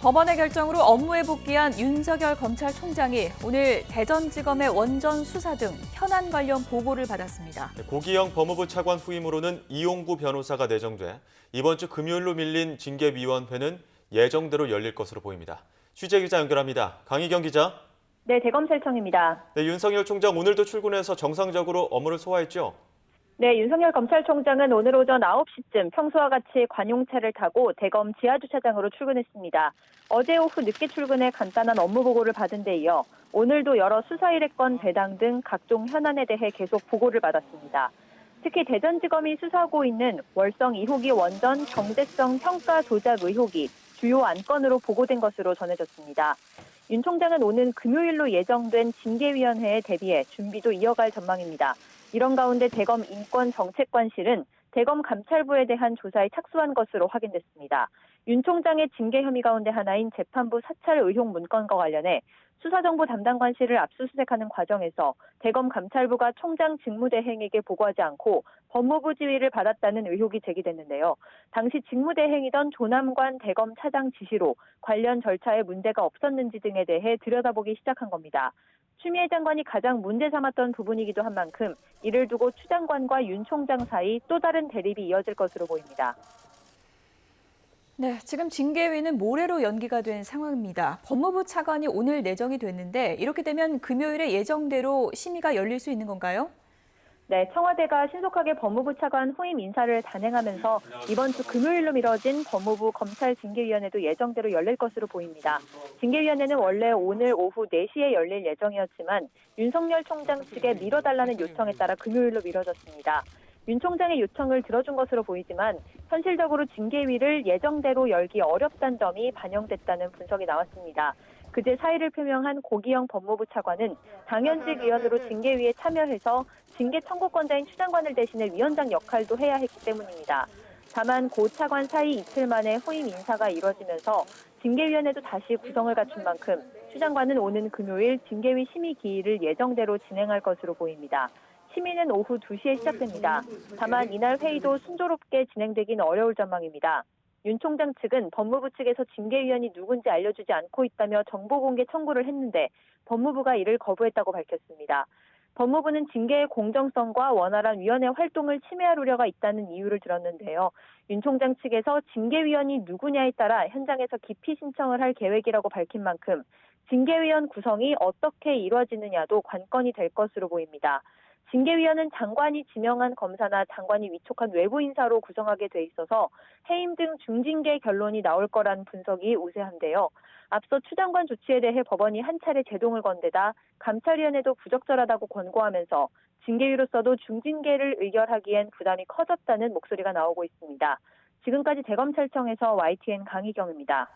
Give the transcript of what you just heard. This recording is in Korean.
법원의 결정으로 업무에 복귀한 윤석열 검찰총장이 오늘 대전지검의 원전 수사 등 현안 관련 보고를 받았습니다. 고기영 법무부 차관 후임으로는 이용구 변호사가 내정돼 이번 주 금요일로 밀린 징계위원회는 예정대로 열릴 것으로 보입니다. 취재 기자 연결합니다. 강희경 기자. 네, 대검찰청입니다. 네, 윤석열 총장 오늘도 출근해서 정상적으로 업무를 소화했죠? 네, 윤석열 검찰총장은 오늘 오전 9시쯤 평소와 같이 관용차를 타고 대검 지하주차장으로 출근했습니다. 어제 오후 늦게 출근해 간단한 업무 보고를 받은 데 이어 오늘도 여러 수사 일회건 배당 등 각종 현안에 대해 계속 보고를 받았습니다. 특히 대전지검이 수사하고 있는 월성 2호기 원전 경제성 평가 조작 의혹이 주요 안건으로 보고된 것으로 전해졌습니다. 윤 총장은 오는 금요일로 예정된 징계위원회에 대비해 준비도 이어갈 전망입니다. 이런 가운데 대검 인권정책관실은 대검 감찰부에 대한 조사에 착수한 것으로 확인됐습니다. 윤 총장의 징계 혐의 가운데 하나인 재판부 사찰 의혹 문건과 관련해 수사정보 담당관실을 압수수색하는 과정에서 대검 감찰부가 총장 직무대행에게 보고하지 않고 법무부 지휘를 받았다는 의혹이 제기됐는데요. 당시 직무대행이던 조남관 대검 차장 지시로 관련 절차에 문제가 없었는지 등에 대해 들여다보기 시작한 겁니다. 추미애 장관이 가장 문제 삼았던 부분이기도 한 만큼 이를 두고 추 장관과 윤 총장 사이 또 다른 대립이 이어질 것으로 보입니다. 네, 지금 징계위는 모레로 연기가 된 상황입니다. 법무부 차관이 오늘 내정이 됐는데 이렇게 되면 금요일에 예정대로 심의가 열릴 수 있는 건가요? 네, 청와대가 신속하게 법무부 차관 후임 인사를 단행하면서 이번 주 금요일로 미뤄진 법무부 검찰징계위원회도 예정대로 열릴 것으로 보입니다. 징계위원회는 원래 오늘 오후 4시에 열릴 예정이었지만 윤석열 총장 측에 미뤄달라는 요청에 따라 금요일로 미뤄졌습니다. 윤 총장의 요청을 들어준 것으로 보이지만 현실적으로 징계위를 예정대로 열기 어렵다는 점이 반영됐다는 분석이 나왔습니다. 그제 사의를 표명한 고기영 법무부 차관은 당연직 위원으로 징계위에 참여해서 징계 청구권자인 추 장관을 대신해 위원장 역할도 해야 했기 때문입니다. 다만 고 차관 사의 이틀 만에 후임 인사가 이뤄지면서 징계위원회도 다시 구성을 갖춘 만큼 추 장관은 오는 금요일 징계위 심의 기일을 예정대로 진행할 것으로 보입니다. 심의는 오후 2시에 시작됩니다. 다만 이날 회의도 순조롭게 진행되긴 어려울 전망입니다. 윤 총장 측은 법무부 측에서 징계위원이 누군지 알려주지 않고 있다며 정보 공개 청구를 했는데 법무부가 이를 거부했다고 밝혔습니다. 법무부는 징계의 공정성과 원활한 위원회 활동을 침해할 우려가 있다는 이유를 들었는데요. 윤 총장 측에서 징계위원이 누구냐에 따라 현장에서 기피 신청을 할 계획이라고 밝힌 만큼 징계위원 구성이 어떻게 이루어지느냐도 관건이 될 것으로 보입니다. 징계위원은 장관이 지명한 검사나 장관이 위촉한 외부 인사로 구성하게 돼 있어서 해임 등 중징계 결론이 나올 거란 분석이 우세한데요. 앞서 추 장관 조치에 대해 법원이 한 차례 제동을 건 데다 감찰위원회도 부적절하다고 권고하면서 징계위로서도 중징계를 의결하기엔 부담이 커졌다는 목소리가 나오고 있습니다. 지금까지 대검찰청에서 YTN 강희경입니다.